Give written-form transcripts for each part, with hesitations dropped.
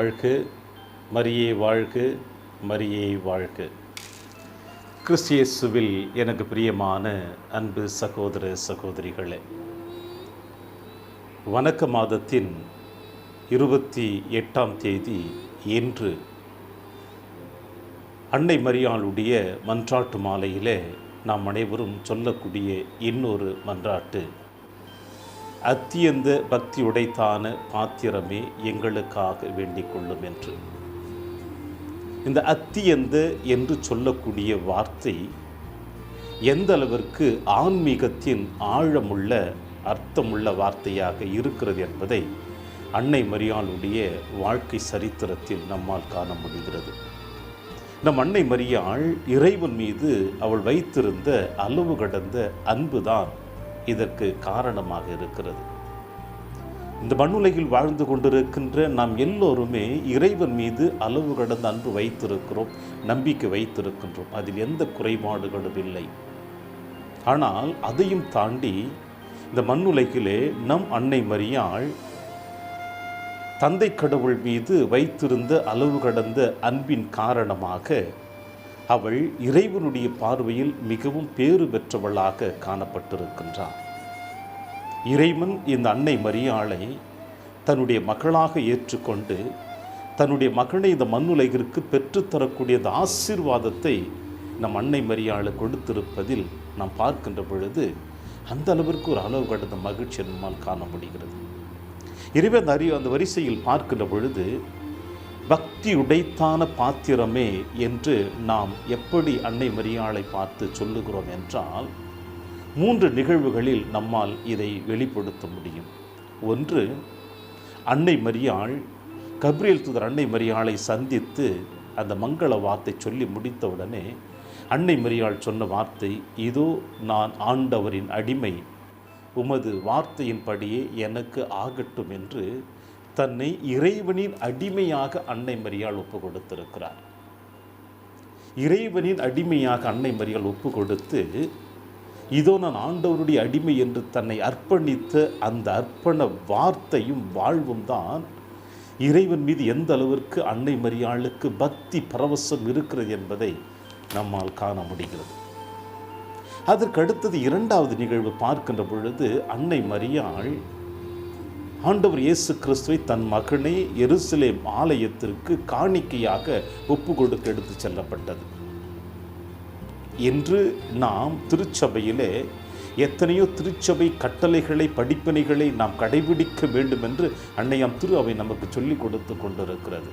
வாழ்க, மரியே வாழ்க, மரியே வாழ்க. கிறிஸ்து இயேசுவில் எனக்கு பிரியமான அன்பு சகோதர சகோதரிகளே, வணக்க மாதத்தின் 28ஆம் தேதி இன்று அன்னை மரியாளுடைய மன்றாட்டு மாலையிலே நாம் அனைவரும் சொல்லக்கூடிய இன்னொரு மன்றாட்டு, அத்தியந்த பக்தியுடைத்தான பாத்திரமே எங்களுக்காக வேண்டிக் கொள்ளும் என்று. இந்த அத்தியந்த என்று சொல்லக்கூடிய வார்த்தை எந்த அளவிற்கு ஆன்மீகத்தின் ஆழமுள்ள அர்த்தமுள்ள வார்த்தையாக இருக்கிறது என்பதை அன்னை மரியாளுடைய வாழ்க்கை சரித்திரத்தில் நம்மால் காண முடிகிறது. நம் அன்னை மரியாள் இறைவன் மீது அவள் வைத்திருந்த அளவு கடந்த அன்புதான் இதற்கு காரணமாக இருக்கிறது. இந்த மண்ணுலகில் வாழ்ந்து கொண்டிருக்கின்ற நாம் எல்லோருமே இறைவன் மீது அளவு கடந்த அன்பு வைத்திருக்கிறோம், நம்பிக்கை வைத்திருக்கின்றோம். அதில் எந்த குறைபாடுகளும் இல்லை. ஆனால் அதையும் தாண்டி இந்த மண்ணுலகிலே நம் அன்னை மரியாள் தந்தை கடவுள் மீது வைத்திருந்த அளவு கடந்த அன்பின் காரணமாக அவள் இறைவனுடைய பார்வையில் மிகவும் பேறு பெற்றவளாக காணப்பட்டிருக்கின்றார். இறைவன் இந்த அன்னை மரியாளை தன்னுடைய மகளாக ஏற்றுக்கொண்டு தன்னுடைய மகனை இந்த மண்ணுலகிற்கு பெற்றுத்தரக்கூடிய அந்த ஆசீர்வாதத்தை நம் அன்னை மரியாளை கொடுத்திருப்பதில் நாம் பார்க்கின்ற பொழுது அந்த அளவிற்கு ஒரு அளவு கடந்த மகிழ்ச்சி நம்மால் காண முடிகிறது. இறைவன் அந்த வரிசையில் பார்க்கின்ற பொழுது பக்தி உடைத்தான பாத்திரமே என்று நாம் எப்படி அன்னை மரியாளை பார்த்து சொல்லுகிறோம் என்றால் 3 நிகழ்வுகளில் நம்மால் இதை வெளிப்படுத்த முடியும். ஒன்று, அன்னை மரியாள் கப்ரியேல் தூதர் அன்னை மரியாளை சந்தித்து அந்த மங்கள வார்த்தை சொல்லி முடித்தவுடனே அன்னை மரியாள் சொன்ன வார்த்தை, இதோ நான் ஆண்டவரின் அடிமை, உமது வார்த்தையின்படியே எனக்கு ஆகட்டும் என்று தன்னை இறைவனின் அடிமையாக அன்னை மரியாள் ஒப்பு கொடுத்திருக்கிறார். இறைவனின் அடிமையாக அன்னை மரியாள் ஒப்பு கொடுத்து இதோ நான் ஆண்டவருடைய அடிமை என்று தன்னை அர்ப்பணித்த அந்த அர்ப்பண வார்த்தையும் வாழ்வும் தான் இறைவன் மீது எந்த அளவிற்கு அன்னை மரியாளுக்கு பக்தி பரவசம் இருக்கிறது என்பதை நம்மால் காண முடிகிறது. அதற்கு அடுத்தது 2வது நிகழ்வு பார்க்கின்ற பொழுது அன்னை மரியாள் ஆண்டவர் இயேசு கிறிஸ்துவை தன் மகனை எருசலேம் ஆலயத்திற்கு காணிக்கையாக ஒப்பு கொடுக்க எடுத்து செல்லப்பட்டது. இன்று நாம் திருச்சபையிலே எத்தனையோ திருச்சபை கட்டளைகளை படிப்பினைகளை நாம் கடைபிடிக்க வேண்டும் என்று அன்னையாம் திரு அவை நமக்கு சொல்லிக் கொடுத்து கொண்டிருக்கிறது.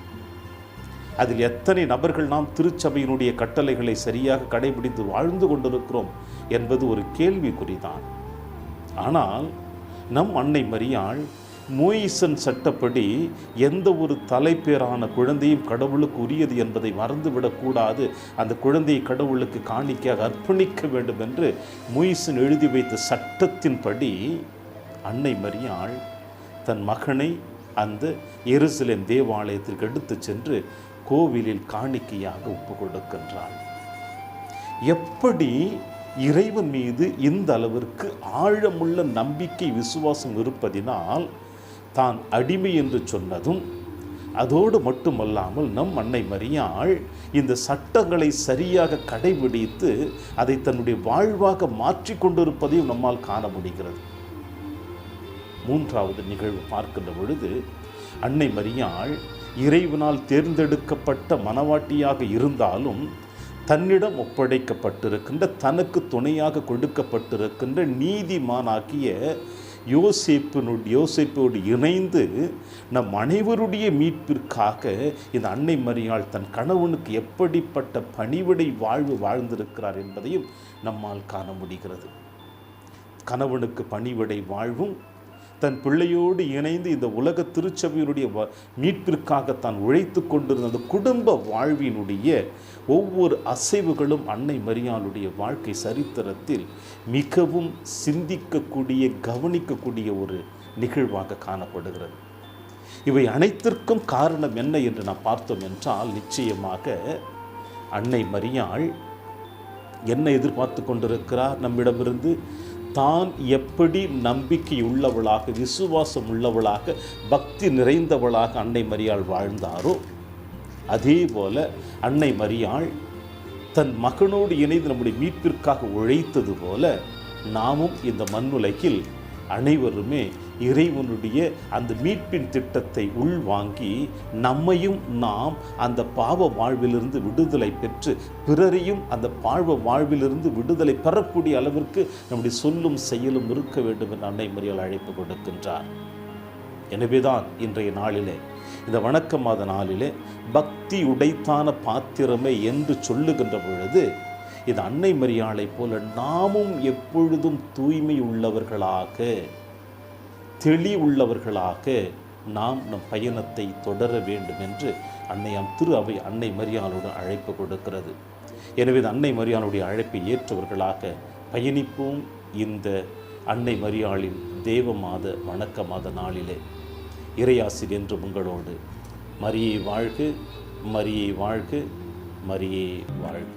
அதில் எத்தனை நபர்கள் நாம் திருச்சபையினுடைய கட்டளைகளை சரியாக கடைபிடித்து வாழ்ந்து கொண்டிருக்கிறோம் என்பது ஒரு கேள்விக்குறிதான். ஆனால் நம் அன்னை மரியாள் மோயிசன் சட்டப்படி எந்த ஒரு தலைப்பேரான குழந்தையும் கடவுளுக்கு உரியது என்பதை மறந்துவிடக்கூடாது, அந்த குழந்தையை கடவுளுக்கு காணிக்கையாக அர்ப்பணிக்க வேண்டும் என்று மோயிசன் எழுதி வைத்த சட்டத்தின்படி அன்னை மரியாள் தன் மகனை அந்த எருசலேம் தேவாலயத்திற்கு எடுத்து சென்று கோவிலில் காணிக்கையாக ஒப்பு கொடுக்கின்றாள். எப்படி இறைவன் மீது இந்த அளவிற்கு ஆழமுள்ள நம்பிக்கை விசுவாசம் இருப்பதினால் தான் அடிமை என்று சொன்னதும், அதோடு மட்டுமல்லாமல் நம் அன்னை மரியாள் இந்த சட்டங்களை சரியாக கடைபிடித்து அதை தன்னுடைய வாழ்வாக மாற்றி கொண்டிருப்பதையும் நம்மால் காண முடிகிறது. 3வது நிகழ்வு பார்க்கின்ற பொழுது அன்னை மரியாள் இறைவனால் தேர்ந்தெடுக்கப்பட்ட மனவாட்டியாக இருந்தாலும் தன்னிடம் ஒப்படைக்கப்பட்டிருக்கின்ற தனக்கு துணையாக கொடுக்கப்பட்டிருக்கின்ற நீதிமானாகிய யோசேப்போடு இணைந்து நம் அனைவருடைய மீட்பிற்காக இந்த அன்னை மரியாள் தன் கணவனுக்கு எப்படிப்பட்ட பணிவிடை வாழ்வு வாழ்ந்திருக்கிறார் என்பதையும் நம்மால் காண முடிகிறது. கணவனுக்கு பணிவிடை வாழ்வும் தன் பிள்ளையோடு இணைந்து இந்த உலக திருச்சபையினுடைய மீட்பிற்காக தான் உழைத்து கொண்டிருந்த அந்த குடும்ப வாழ்வினுடைய ஒவ்வொரு அசைவுகளும் அன்னை மரியாளுடைய வாழ்க்கை சரித்திரத்தில் மிகவும் சிந்திக்கக்கூடிய கவனிக்கக்கூடிய ஒரு நிகழ்வாக காணப்படுகிறது. இவை அனைத்திற்கும் காரணம் என்ன என்று நாம் பார்த்தோம் என்றால், நிச்சயமாக அன்னை மரியாள் என்ன எதிர்பார்த்து கொண்டிருக்கிறார் நம்மிடமிருந்து? தான் எப்படி நம்பிக்கை உள்ளவளாக, விசுவாசம் உள்ளவளாக, பக்தி நிறைந்தவளாக அன்னை மரியாள் வாழ்ந்தாரோ அதே போல அன்னை மரியாள் தன் மகனோடு இணைந்து நம்முடைய மீட்பிற்காக உழைத்தது போல நாமும் இந்த மண்ணுலகில் அனைவருமே இறைவனுடைய அந்த மீட்பின் திட்டத்தை உள்வாங்கி நம்மையும் நாம் அந்த பாவ வாழ்விலிருந்து விடுதலை பெற்று பிறரையும் அந்த பாவ வாழ்விலிருந்து விடுதலை பெறக்கூடிய அளவிற்கு நம்முடைய சொல்லும் செயலும் இருக்க வேண்டும் என்று அன்னை மரியாள் அழைப்பு கொடுக்கின்றார். எனவேதான் இன்றைய நாளிலே, இந்த வணக்க மாத நாளிலே, பக்தி உடைத்தான பாத்திரமே என்று சொல்லுகின்ற பொழுது இது அன்னை மரியாளை போல நாமும் எப்பொழுதும் தூய்மை உள்ளவர்களாக, தெளிவுள்ளவர்களாக நாம் நம் பயணத்தை தொடர வேண்டும் என்று அன்னையாம் திரு அவை அன்னை மரியாளோடு அழைப்பு கொடுக்கிறது. எனவே அன்னை மரியாளுடைய அழைப்பை ஏற்றவர்களாக பயணிப்போம். இந்த அன்னை மரியாளின் தேவ மாத வணக்க மாத நாளிலே இறையாசிர் என்று உங்களோடு. மரியே வாழ்க, மரியே வாழ்க, மரியே வாழ்க.